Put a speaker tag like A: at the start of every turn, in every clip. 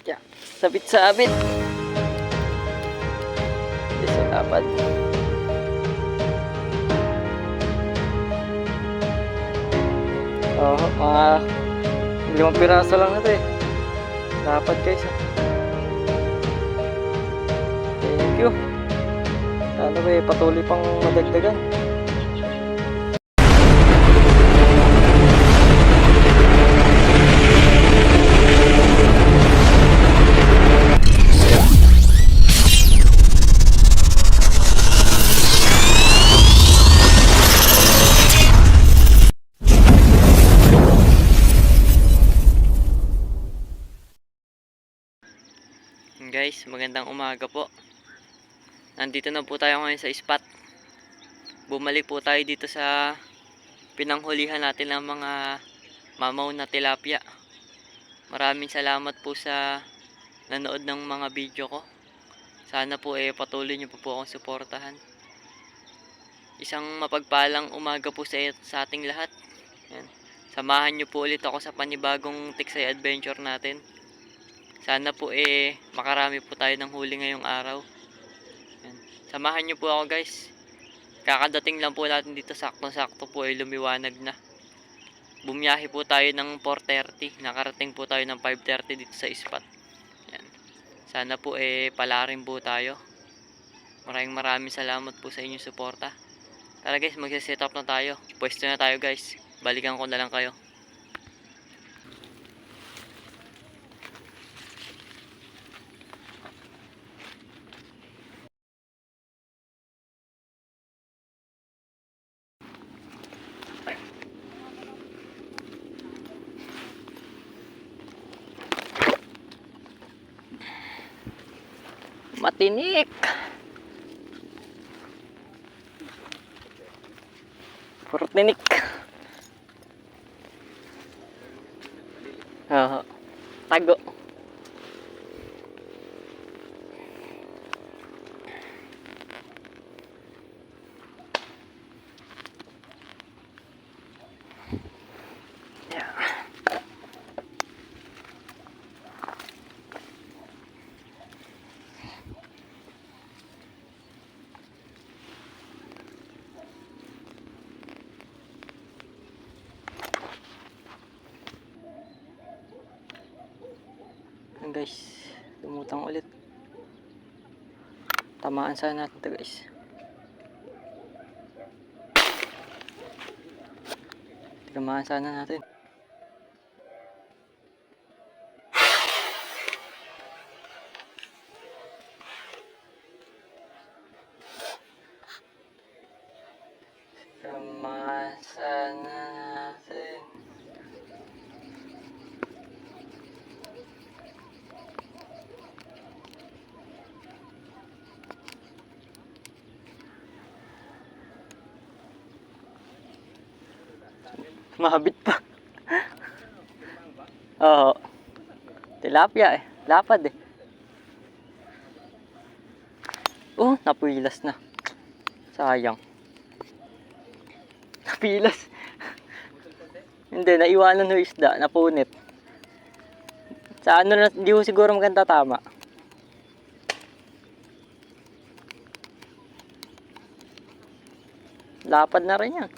A: Yeah. Sabit-sabit. Isa dapat. Oo, mga 5 piraso lang na ito eh. Dapat guys. Thank you. Sana ba eh, patuloy pang madagdagan. Guys, magandang umaga po. Nandito na po tayo ngayon sa spot. Bumalik po tayo dito sa pinanghulihan natin ng mga mamaw na tilapia. Maraming salamat po sa nanood ng mga video ko. Sana po patuloy nyo po akong suportahan. Isang mapagpalang umaga po sa ating lahat. Yan. Samahan nyo po ulit ako sa panibagong Tiksay Adventure natin. Sana po makarami po tayo ng huli ngayong araw. Yan. Samahan nyo po ako guys. Kakadating lang po natin dito, sakto-sakto po lumiwanag na. Bumiyahe po tayo ng 4:30. Nakarating po tayo ng 5:30 dito sa spot. Yan. Sana po palarin po tayo. Maraming salamat po sa inyong suporta. Tara guys, magse-set up na tayo. Pwesto na tayo guys. Balikan ko na lang kayo. Matinik. Portinik. Tago. Guys, lumutang ulit. Tamaan sana natin ito guys. Tamaan sana natin. Tamaan sana natin. Mahabit pa. Oo. Tilapia lapad Oh, napilas na. Sayang. Napilas. Hindi, naiwanan ng isda, napunit. Sa ano na, hindi ko siguro maganda tama. Lapad na rin yan.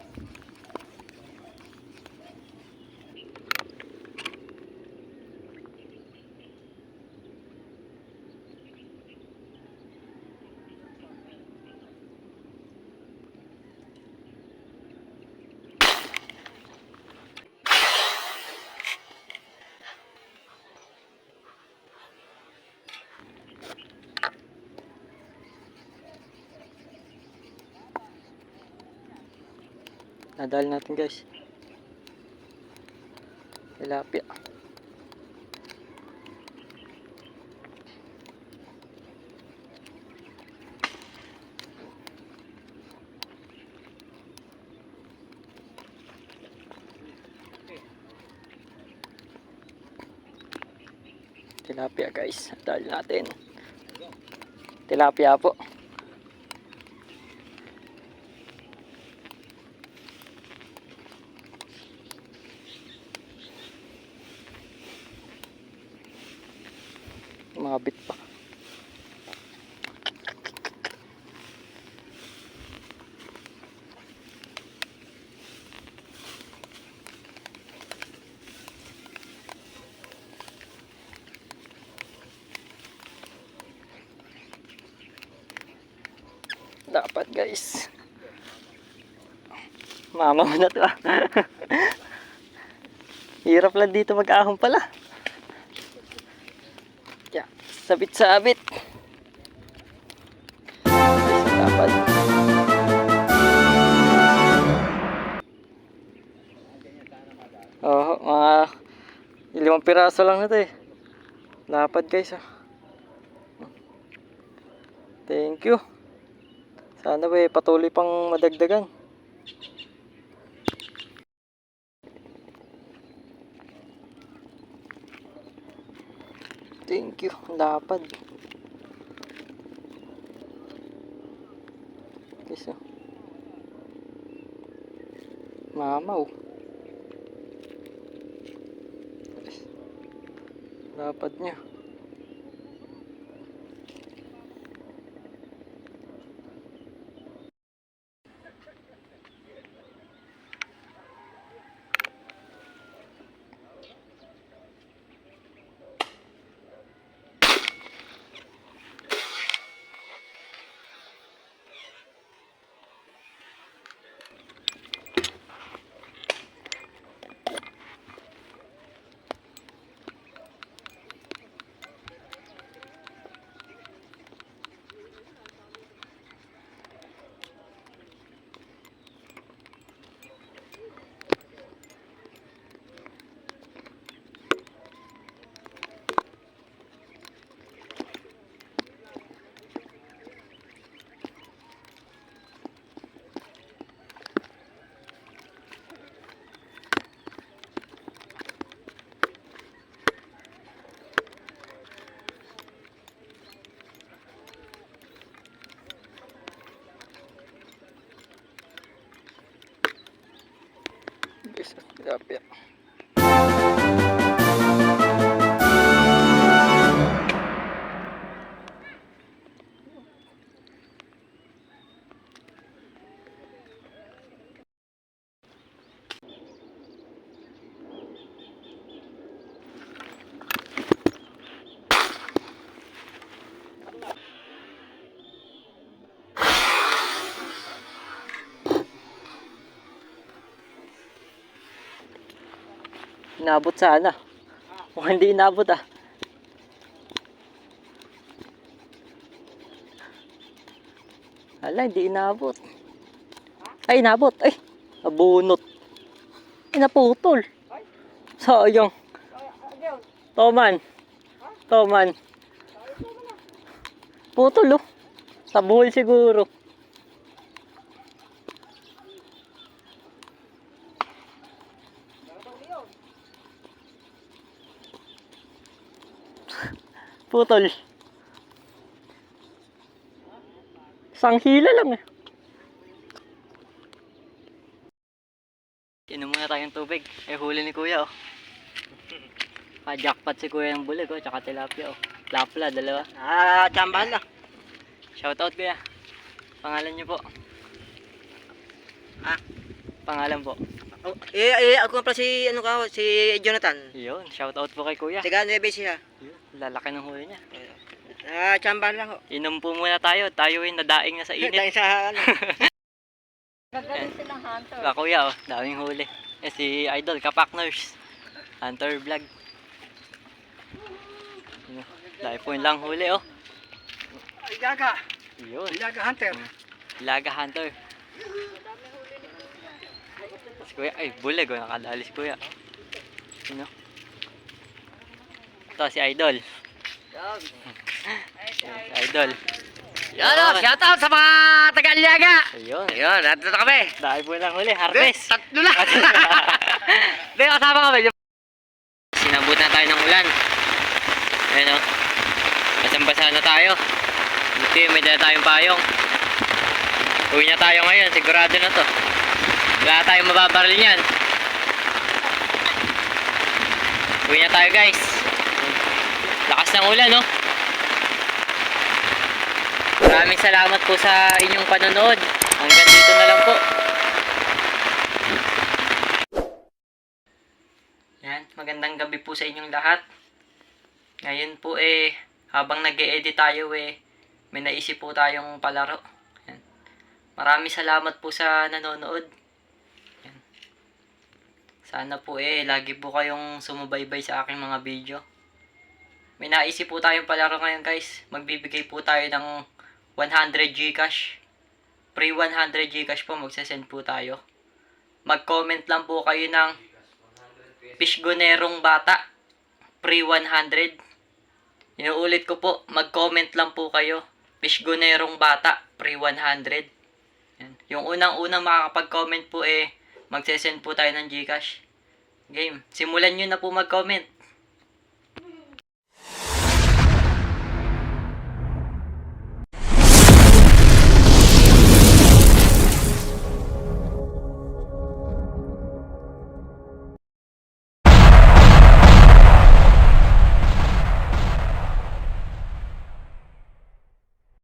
A: Nadali natin guys. Tilapia. Tilapia guys. Nadali natin. Tilapia po. Mabit pa. Dapat guys. Mama mo na to ah. Hirap lang dito mag-ahon pala. Yeah, sabit-sabit. Dapat. Oh, mga 5 piraso lang na to eh. Dapat guys ah. Thank you. Sana ba patuloy pang madagdagan. Thank you. Lapad. Isa. Mamaw. Lapad niya. Guys, tilapia. Inabot sana. Mukhang hindi inabot ah. Hala, hindi inabot. Ay, inabot. Ay, nabunot. Ay, naputol. Sayang. Toman. Toman. Putol oh. Sa buhol siguro. Putol. Isang hila lang eh. Inom muna tayong tubig. Eh, huli ni kuya oh. Pa-jackpot si kuya ng bulig oh. Tsaka tilapia oh. Lapla, dalawa.
B: Tsambahan lang.
A: Shoutout kuya. Pangalan niyo po. Pangalan po.
B: Ako nga pala si Jonathan.
A: Yun, shoutout po kay kuya.
B: Tiga Nueve siya.
A: Yun, lalaki ng huli niya.
B: Tsambahan lang ho.
A: Inom po muna tayo. Tayo ay nadaing na sa init.
B: Dahil sa
C: Gagaling silang hunter.
A: Kuya oh, daming huli. Eh, si Idol, Kapakners. Hunter vlog. Yun, dahil po yung lang huli oh.
B: Ilaga.
A: Yun.
B: Ilaga hunter.
A: Ilaga hunter. Si kuya, ay bulig oh, nakadali si kuya. Sino? Ito si Idol. Idol.
B: Yan o, shoutout sa mga taga-Aliaga.
A: Ayun.
B: Ayun, nandito na kami.
A: Dahil po lang huli, harvest.
B: Tatlo na. Hindi, kasama kami.
A: Sinabot na tayo ng ulan. Ayun o. Basang-basa na tayo. Buti, may dala tayong payong. Uwi na tayo ngayon, sigurado na to. Wala tayong mababaril niyan. Uwi na tayo guys. Lakas ng ulan no. Maraming salamat po sa inyong panonood. Hanggang dito na lang po. Yan, magandang gabi po sa inyong lahat. Ngayon po habang nag-e-edit tayo may naisip po tayong palaro. Yan. Maraming salamat po sa nanonood. Yan. Sana po lagi po kayong sumubaybay sa aking mga video. May naisip po tayong palaro ngayon guys. Magbibigay po tayo ng 100 Gcash. Pre 100 Gcash po, magsasend po tayo. Mag-comment lang po kayo ng Pishgonerong Bata. Pre 100. Inuulit ko po, mag-comment lang po kayo. Pishgonerong Bata. Pre 100. Yan. Yung unang-unang makakapag-comment po magsasend po tayo ng Gcash. Game. Simulan nyo na po mag-comment.